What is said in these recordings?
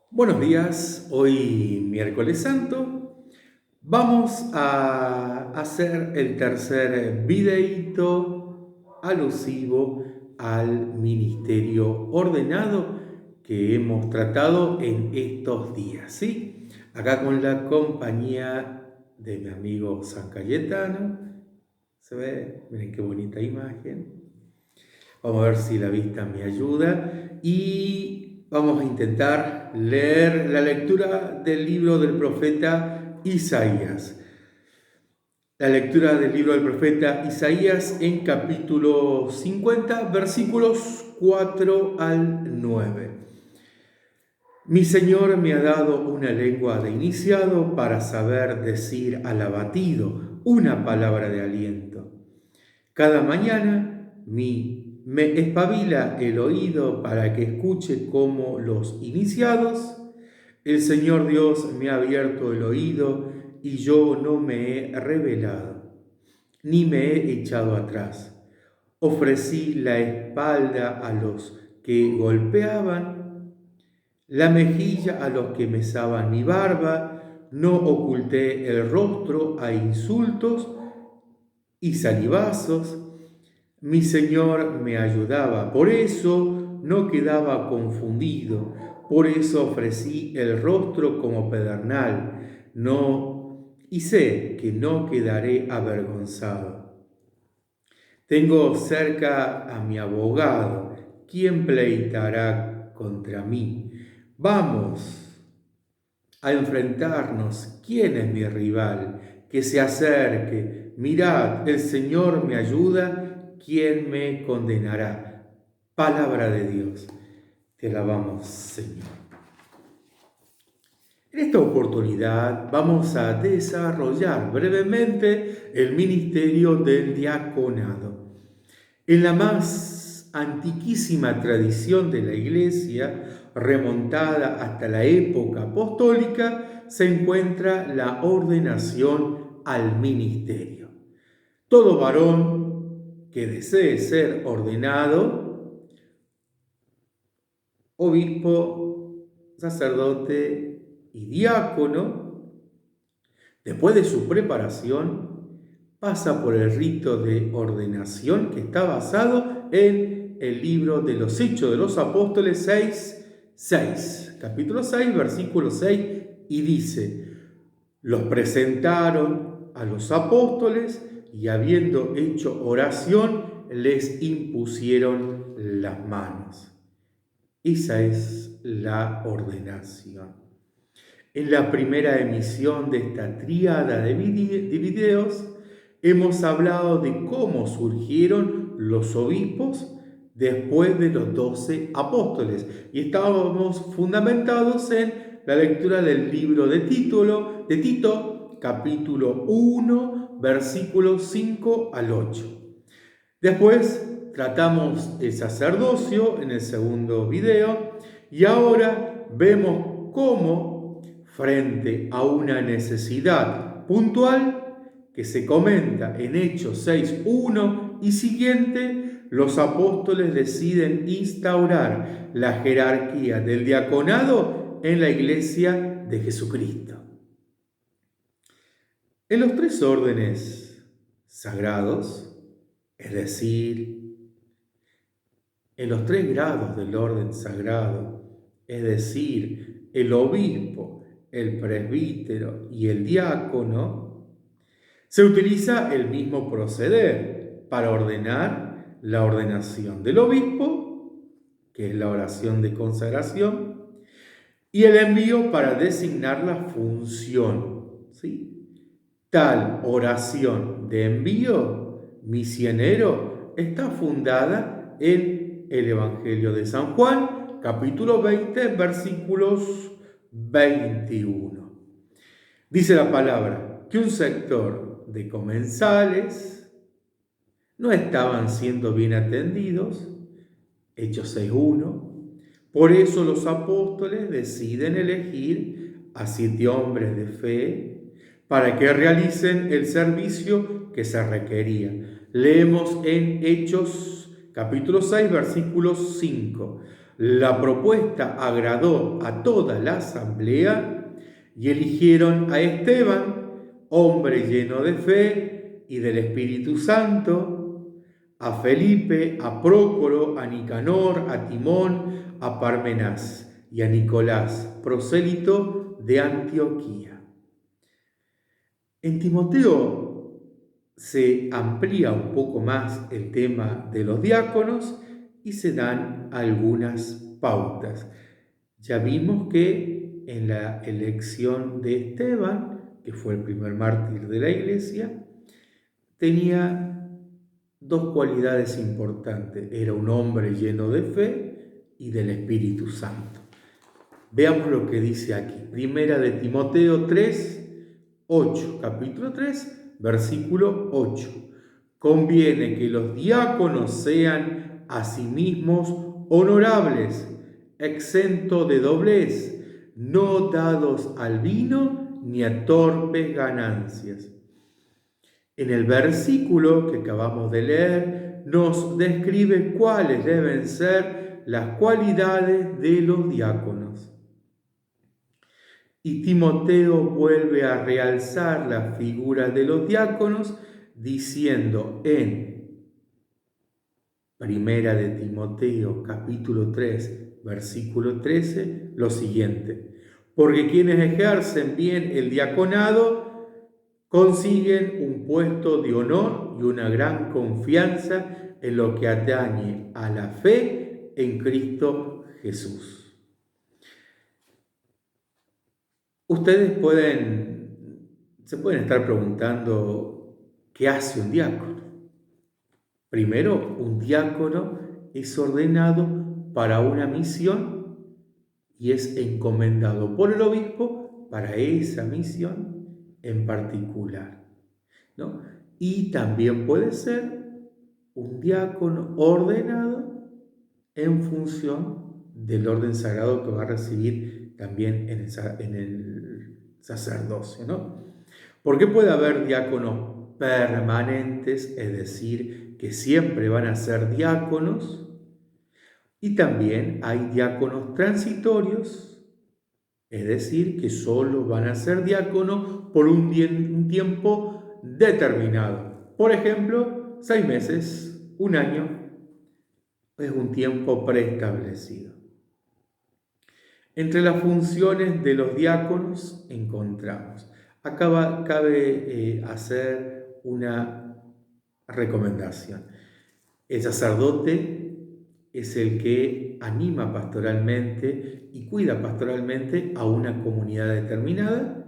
Buenos días, hoy miércoles santo vamos a hacer el tercer videíto alusivo al ministerio ordenado que hemos tratado en estos días, ¿sí? Acá con la compañía de mi amigo San Cayetano, ¿se ve? Miren qué bonita imagen. Vamos a ver si la vista me ayuda y vamos a intentar leer la lectura del libro del profeta Isaías. La lectura del libro del profeta Isaías en capítulo 50, versículos 4 al 9. Mi Señor me ha dado una lengua de iniciado para saber decir al abatido una palabra de aliento. Cada mañana me espabila el oído para que escuche como los iniciados. El Señor Dios me ha abierto el oído y yo no me he rebelado, ni me he echado atrás. Ofrecí la espalda a los que golpeaban, la mejilla a los que mesaban mi barba, no oculté el rostro a insultos y salivazos. Mi Señor me ayudaba, por eso no quedaba confundido, por eso ofrecí el rostro como pedernal, y sé que no quedaré avergonzado. Tengo cerca a mi abogado, ¿quién pleitará contra mí? Vamos a enfrentarnos. ¿Quién es mi rival? Que se acerque. Mirad, el Señor me ayuda. ¿Quién me condenará? Palabra de Dios. Te alabamos, Señor. En esta oportunidad vamos a desarrollar brevemente el ministerio del diaconado. En la más antiquísima tradición de la Iglesia, remontada hasta la época apostólica, se encuentra la ordenación al ministerio. Todo varón que desee ser ordenado, obispo, sacerdote y diácono, después de su preparación, pasa por el rito de ordenación que está basado en el libro de los Hechos de los Apóstoles 6, capítulo 6, versículo 6, y dice: los presentaron a los apóstoles y habiendo hecho oración, les impusieron las manos. Esa es la ordenación. En la primera emisión de esta tríada de videos, hemos hablado de cómo surgieron los obispos después de los 12 apóstoles y estábamos fundamentados en la lectura del libro de Tito, capítulo 1, versículos 5 al 8. Después tratamos el sacerdocio en el segundo video y ahora vemos cómo, frente a una necesidad puntual que se comenta en Hechos 6:1 y siguiente, los apóstoles deciden instaurar la jerarquía del diaconado en la Iglesia de Jesucristo. En los tres órdenes sagrados, es decir, en los tres grados del orden sagrado, es decir, el obispo, el presbítero y el diácono, se utiliza el mismo proceder para ordenar la ordenación del obispo, que es la oración de consagración, y el envío para designar la función, ¿sí? Tal oración de envío misionero está fundada en el Evangelio de San Juan, capítulo 20, versículos 21. Dice la palabra que un sector de comensales no estaban siendo bien atendidos, Hechos 6:1. Por eso los apóstoles deciden elegir a 7 hombres de fe para que realicen el servicio que se requería. Leemos en Hechos capítulo 6, versículo 5. La propuesta agradó a toda la asamblea y eligieron a Esteban, hombre lleno de fe y del Espíritu Santo, a Felipe, a Prócoro, a Nicanor, a Timón, a Parmenás y a Nicolás, prosélito de Antioquía. En Timoteo se amplía un poco más el tema de los diáconos y se dan algunas pautas. Ya vimos que en la elección de Esteban, que fue el primer mártir de la iglesia, tenía dos cualidades importantes. Era un hombre lleno de fe y del Espíritu Santo. Veamos lo que dice aquí. Primera de Timoteo 3:8, capítulo 3, versículo 8. Conviene que los diáconos sean a sí mismos honorables, exentos de doblez, no dados al vino ni a torpes ganancias. En el versículo que acabamos de leer nos describe cuáles deben ser las cualidades de los diáconos. Y Timoteo vuelve a realzar la figura de los diáconos diciendo en Primera de Timoteo capítulo 3 versículo 13 lo siguiente: porque quienes ejercen bien el diaconado consiguen un puesto de honor y una gran confianza en lo que atañe a la fe en Cristo Jesús. Ustedes se pueden estar preguntando, ¿qué hace un diácono? Primero, un diácono es ordenado para una misión y es encomendado por el obispo para esa misión en particular, ¿no? Y también puede ser un diácono ordenado en función del orden sagrado que va a recibir también en el sacerdocio, ¿no? Porque puede haber diáconos permanentes, es decir, que siempre van a ser diáconos, y también hay diáconos transitorios, es decir, que solo van a ser diáconos por un tiempo determinado. Por ejemplo, 6 meses, un año, es un tiempo preestablecido. Entre las funciones de los diáconos encontramos. Acá cabe hacer una recomendación. El sacerdote es el que anima pastoralmente y cuida pastoralmente a una comunidad determinada,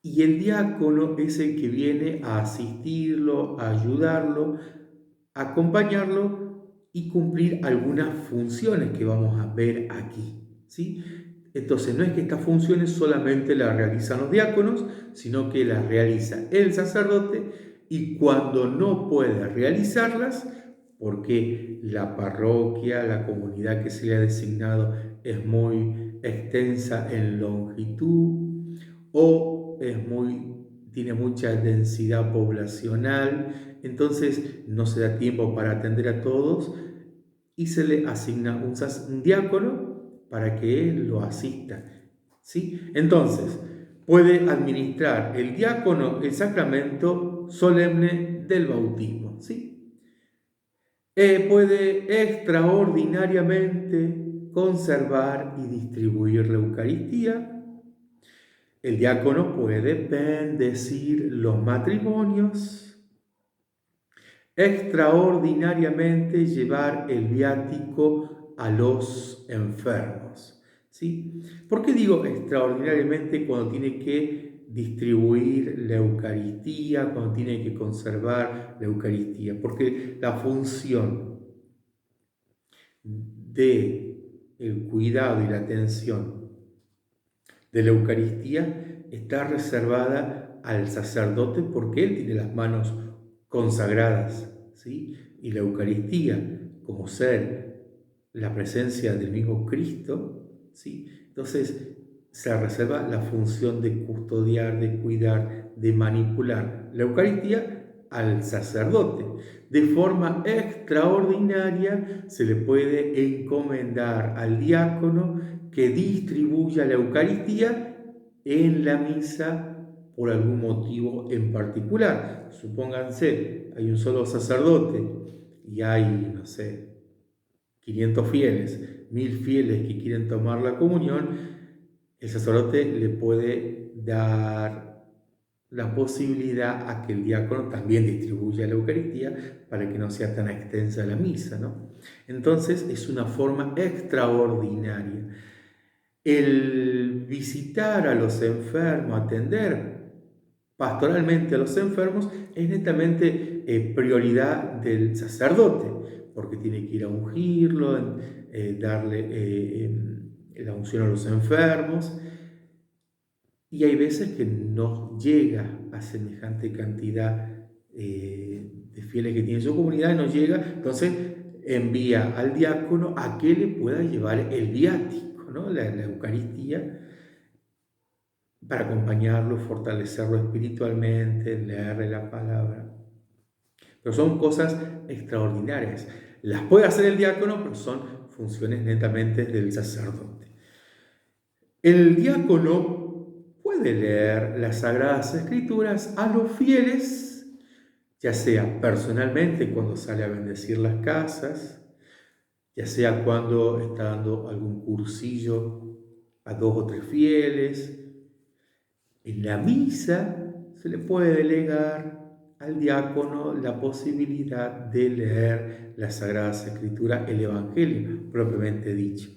y el diácono es el que viene a asistirlo, a ayudarlo, a acompañarlo y cumplir algunas funciones que vamos a ver aquí, ¿sí? Entonces, no es que estas funciones solamente las realizan los diáconos, sino que las realiza el sacerdote, y cuando no puede realizarlas, porque la parroquia, la comunidad que se le ha designado es muy extensa en longitud o tiene mucha densidad poblacional, entonces no se da tiempo para atender a todos y se le asigna un diácono para que él lo asista, ¿sí? Entonces, puede administrar el diácono el sacramento solemne del bautismo, ¿sí? Puede extraordinariamente conservar y distribuir la Eucaristía. El diácono puede bendecir los matrimonios, extraordinariamente llevar el viático a los enfermos, ¿sí? ¿Por qué digo extraordinariamente cuando tiene que distribuir la Eucaristía, cuando tiene que conservar la Eucaristía? Porque la función del cuidado y la atención de la Eucaristía está reservada al sacerdote, porque él tiene las manos consagradas, ¿sí? Y la Eucaristía, como ser la presencia del mismo Cristo, ¿sí? Entonces se reserva la función de custodiar, de cuidar, de manipular la Eucaristía al sacerdote. De forma extraordinaria se le puede encomendar al diácono que distribuya la Eucaristía en la misa por algún motivo en particular. Supónganse, hay un solo sacerdote y hay, no sé, 500 fieles, 1000 fieles que quieren tomar la comunión, el sacerdote le puede dar la posibilidad a que el diácono también distribuya la Eucaristía para que no sea tan extensa la misa, ¿no? Entonces es una forma extraordinaria. El visitar a los enfermos, atender pastoralmente a los enfermos, es netamente prioridad del sacerdote, porque tiene que ir a ungirlo, darle la unción a los enfermos, y hay veces que no llega a semejante cantidad de fieles que tiene su comunidad, no llega, entonces envía al diácono a que le pueda llevar el viático, ¿no? La Eucaristía, para acompañarlo, fortalecerlo espiritualmente, leerle la palabra. Pero son cosas extraordinarias. Las puede hacer el diácono, pero son funciones netamente del sacerdote. El diácono puede leer las Sagradas Escrituras a los fieles, ya sea personalmente cuando sale a bendecir las casas, ya sea cuando está dando algún cursillo a 2 o 3 fieles. En la misa se le puede delegar al diácono la posibilidad de leer las Sagradas Escrituras, el Evangelio propiamente dicho.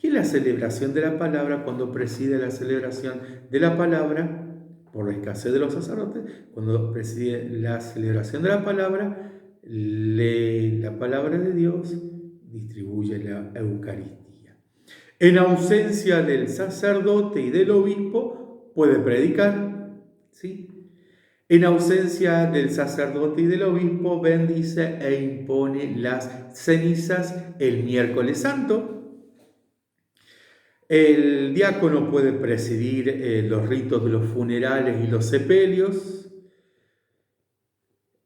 Y en la celebración de la palabra, cuando preside la celebración de la palabra, por la escasez de los sacerdotes, cuando preside la celebración de la palabra, lee la palabra de Dios, distribuye la Eucaristía. En ausencia del sacerdote y del obispo, puede predicar, ¿sí? En ausencia del sacerdote y del obispo, bendice e impone las cenizas el miércoles santo. El diácono puede presidir los ritos de los funerales y los sepelios.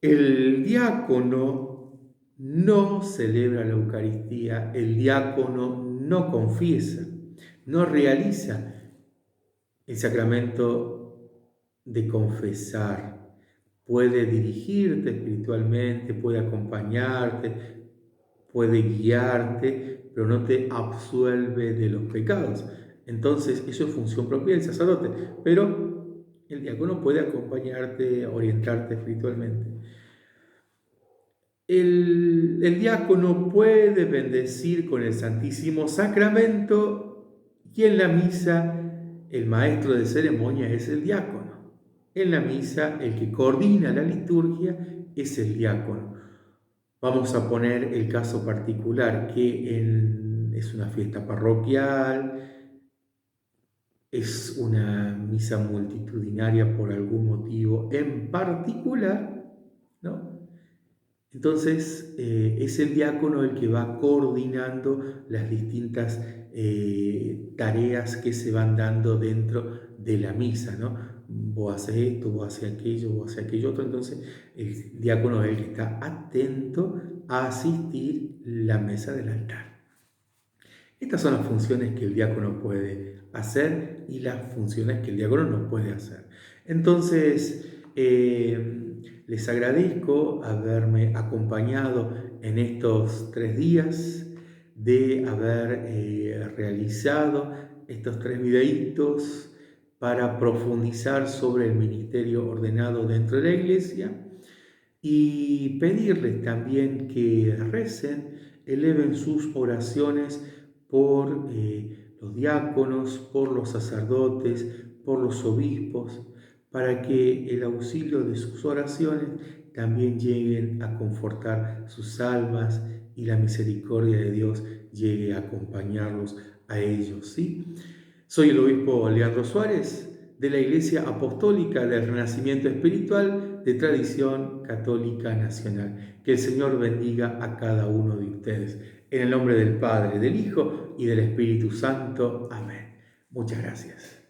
El diácono no celebra la Eucaristía, el diácono no confiesa, no realiza el sacramento de confesar. Puede dirigirte espiritualmente, puede acompañarte, puede guiarte, pero no te absuelve de los pecados. Entonces, eso es función propia del sacerdote, pero el diácono puede acompañarte, orientarte espiritualmente. El diácono puede bendecir con el Santísimo Sacramento y en la misa el maestro de ceremonia es el diácono. En la misa el que coordina la liturgia es el diácono. Vamos a poner el caso particular que es una fiesta parroquial, es una misa multitudinaria por algún motivo en particular, ¿no? Entonces es el diácono el que va coordinando las distintas tareas que se van dando dentro de la misa, ¿no? Vos haces esto, vos haces aquello, vos haces aquello otro. Entonces el diácono es el que está atento a asistir la mesa del altar. Estas son las funciones que el diácono puede hacer y las funciones que el diácono no puede hacer. Entonces, les agradezco haberme acompañado en estos 3 días, de haber realizado estos 3 videitos para profundizar sobre el ministerio ordenado dentro de la Iglesia y pedirles también que recen, eleven sus oraciones por los diáconos, por los sacerdotes, por los obispos, para que el auxilio de sus oraciones también lleguen a confortar sus almas y la misericordia de Dios llegue a acompañarlos a ellos, ¿sí? Soy el obispo Leandro Suárez, de la Iglesia Apostólica del Renacimiento Espiritual de tradición católica nacional. Que el Señor bendiga a cada uno de ustedes. En el nombre del Padre, del Hijo y del Espíritu Santo. Amén. Muchas gracias.